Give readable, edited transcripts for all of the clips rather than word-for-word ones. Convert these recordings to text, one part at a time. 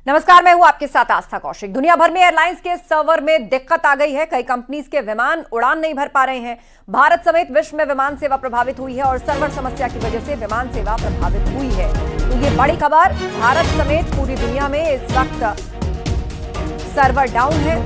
नमस्कार, मैं हूं आपके साथ आस्था कौशिक। दुनिया भर में एयरलाइंस के सर्वर में दिक्कत आ गई है। कई कंपनीज के विमान उड़ान नहीं भर पा रहे हैं। भारत समेत विश्व में विमान सेवा प्रभावित हुई है और सर्वर समस्या की वजह से विमान सेवा प्रभावित हुई है। तो ये बड़ी खबर, भारत समेत पूरी दुनिया में इस वक्त सर्वर डाउन है।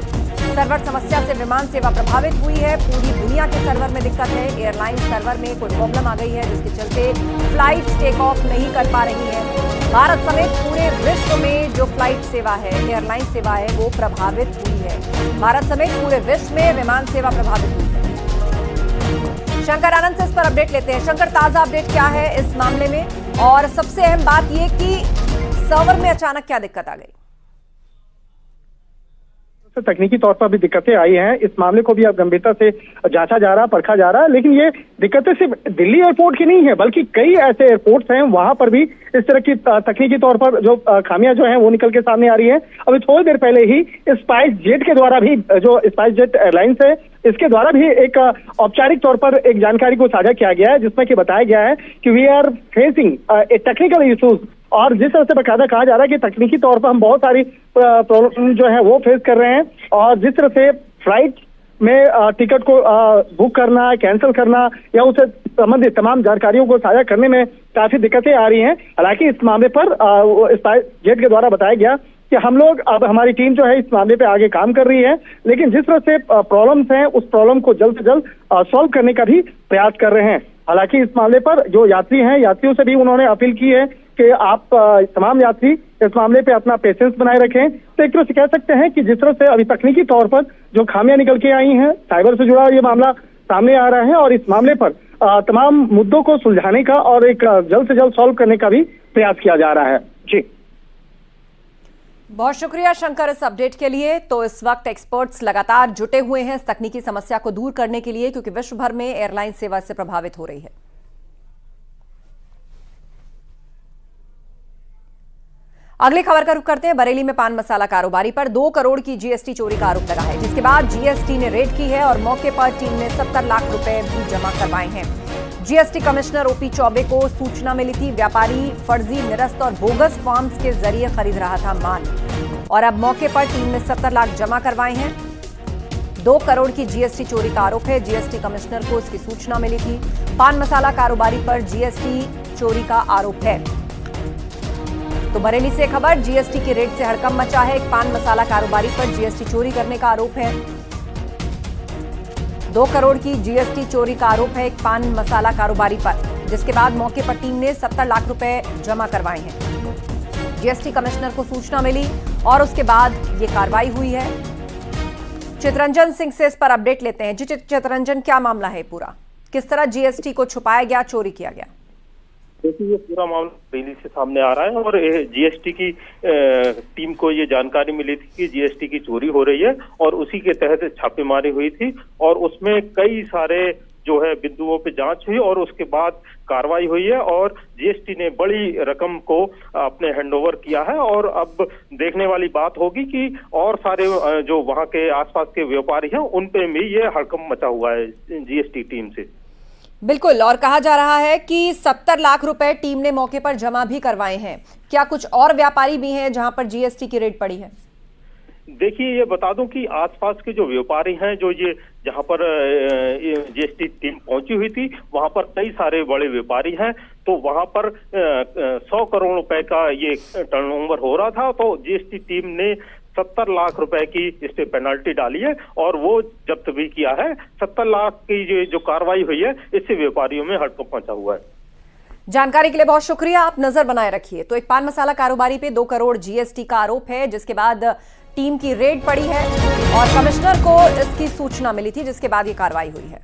सर्वर समस्या से विमान सेवा प्रभावित हुई है। पूरी दुनिया के सर्वर में दिक्कत है। एयरलाइन सर्वर में कोई प्रॉब्लम आ गई है जिसके चलते फ्लाइट टेक ऑफ नहीं कर पा रही है। भारत समेत पूरे विश्व में जो फ्लाइट सेवा है, एयरलाइन सेवा है, वो प्रभावित हुई है। भारत समेत पूरे विश्व में विमान सेवा प्रभावित हुई है। शंकर आनंद से इस पर अपडेट लेते हैं। शंकर, ताजा अपडेट क्या है इस मामले में, और सबसे अहम बात यह कि सर्वर में अचानक क्या दिक्कत आ गई? तकनीकी तौर पर भी दिक्कतें आई हैं। इस मामले को भी अब गंभीरता से जांचा जा रहा, परखा जा रहा है। लेकिन ये दिक्कतें सिर्फ दिल्ली एयरपोर्ट की नहीं है, बल्कि कई ऐसे एयरपोर्ट्स हैं वहां पर भी इस तरह की तकनीकी तौर पर जो खामियां जो हैं वो निकल के सामने आ रही है। अभी थोड़ी देर पहले ही स्पाइस जेट के द्वारा भी, जो स्पाइस जेट एयरलाइंस है, इसके द्वारा भी एक औपचारिक तौर पर एक जानकारी को साझा किया गया है, जिसमें कि बताया गया है कि we are facing a technical issues. और जिस तरह से बकायदा कहा जा रहा है कि तकनीकी तौर पर हम बहुत सारी प्रॉब्लम जो है वो फेस कर रहे हैं, और जिस तरह से फ्लाइट में टिकट को बुक करना, कैंसिल करना या उससे संबंधित तमाम जानकारियों को साझा करने में काफी दिक्कतें आ रही हैं। हालांकि इस मामले पर स्पाइस जेट के द्वारा बताया गया कि हम लोग, अब हमारी टीम जो है इस मामले पे आगे काम कर रही है, लेकिन जिस तरह से प्रॉब्लम्स हैं उस प्रॉब्लम को जल्द से जल्द सॉल्व करने का भी प्रयास कर रहे हैं। हालांकि इस मामले पर जो यात्री हैं, यात्रियों से भी उन्होंने अपील की है कि आप तमाम यात्री इस मामले पे अपना पेशेंस बनाए रखें। तो एक तरह से कह सकते हैं कि जिस तरह से अभी तकनीकी तौर पर जो खामियां निकल के आई हैं, साइबर से जुड़ा ये मामला सामने आ रहा है, और इस मामले पर तमाम मुद्दों को सुलझाने का और एक जल्द से जल्द सॉल्व करने का भी प्रयास किया जा रहा है। जी, बहुत शुक्रिया शंकर इस अपडेट के लिए। तो इस वक्त एक्सपर्ट्स लगातार जुटे हुए हैं इस तकनीकी समस्या को दूर करने के लिए, क्योंकि विश्व भर में एयरलाइन सेवा से प्रभावित हो रही है। अगली खबर का रुख करते हैं। बरेली में पान मसाला कारोबारी पर 2 करोड़ की जीएसटी चोरी का आरोप लगा है, जिसके बाद जीएसटी ने रेड की है और मौके पर टीम ने 70 लाख रुपए भी जमा करवाए हैं। जीएसटी कमिश्नर ओपी चौबे को सूचना मिली थी व्यापारी फर्जी, निरस्त और बोगस फॉर्म्स के जरिए खरीद रहा था माल, और अब मौके पर टीम ने 70 लाख जमा करवाए हैं। 2 करोड़ की जीएसटी चोरी का आरोप है। जीएसटी कमिश्नर को इसकी सूचना मिली थी। पान मसाला कारोबारी पर जीएसटी चोरी का आरोप है। तो बरेली से खबर, जीएसटी की रेड से हड़कंप मचा है। एक पान मसाला कारोबारी पर जीएसटी चोरी करने का आरोप है। 2 करोड़ की जीएसटी चोरी का आरोप है एक पान मसाला कारोबारी पर, जिसके बाद मौके पर टीम ने 70 लाख रुपए जमा करवाए हैं। जीएसटी कमिश्नर को सूचना मिली और उसके बाद ये कार्रवाई हुई है। चितरंजन सिंह से इस पर अपडेट लेते हैं। जी चितरंजन, क्या मामला है पूरा? किस तरह जीएसटी को छुपाया गया, चोरी किया गया? देखिए, ये पूरा मामला बरेली से सामने आ रहा है और जीएसटी की टीम को ये जानकारी मिली थी कि जीएसटी की चोरी हो रही है, और उसी के तहत छापेमारी हुई थी, और उसमें कई सारे जो है बिंदुओं पे जांच हुई और उसके बाद कार्रवाई हुई है, और जीएसटी ने बड़ी रकम को अपने हैंडओवर किया है। और अब देखने वाली बात होगी कि और सारे जो वहां के आसपास के व्यापारी हैं उन पे भी ये हड़कंप मचा हुआ है जीएसटी टीम से। बिल्कुल, और कहा जा रहा है कि 70 लाख रुपए टीम ने मौके पर जमा भी करवाए हैं। क्या कुछ और व्यापारी भी हैं जहां पर जीएसटी की रेड पड़ी है? देखिए, ये बता दूं कि आसपास के जो व्यापारी हैं, जो ये जहां पर जीएसटी टीम पहुंची हुई थी, वहां पर कई सारे बड़े व्यापारी हैं। तो वहां पर 100 करोड़ रुपए का ये टर्नओवर हो रहा था, तो जीएसटी टीम ने 70 लाख रुपए की इस पे पेनल्टी डाली है और वो जब्त भी किया है। 70 लाख की जो कार्रवाई हुई है, इससे व्यापारियों में हड़कंप मचा हुआ है। जानकारी के लिए बहुत शुक्रिया, आप नजर बनाए रखिए। तो एक पान मसाला कारोबारी पे 2 करोड़ जीएसटी का आरोप है, जिसके बाद टीम की रेड पड़ी है और कमिश्नर को इसकी सूचना मिली थी, जिसके बाद ये कार्रवाई हुई है।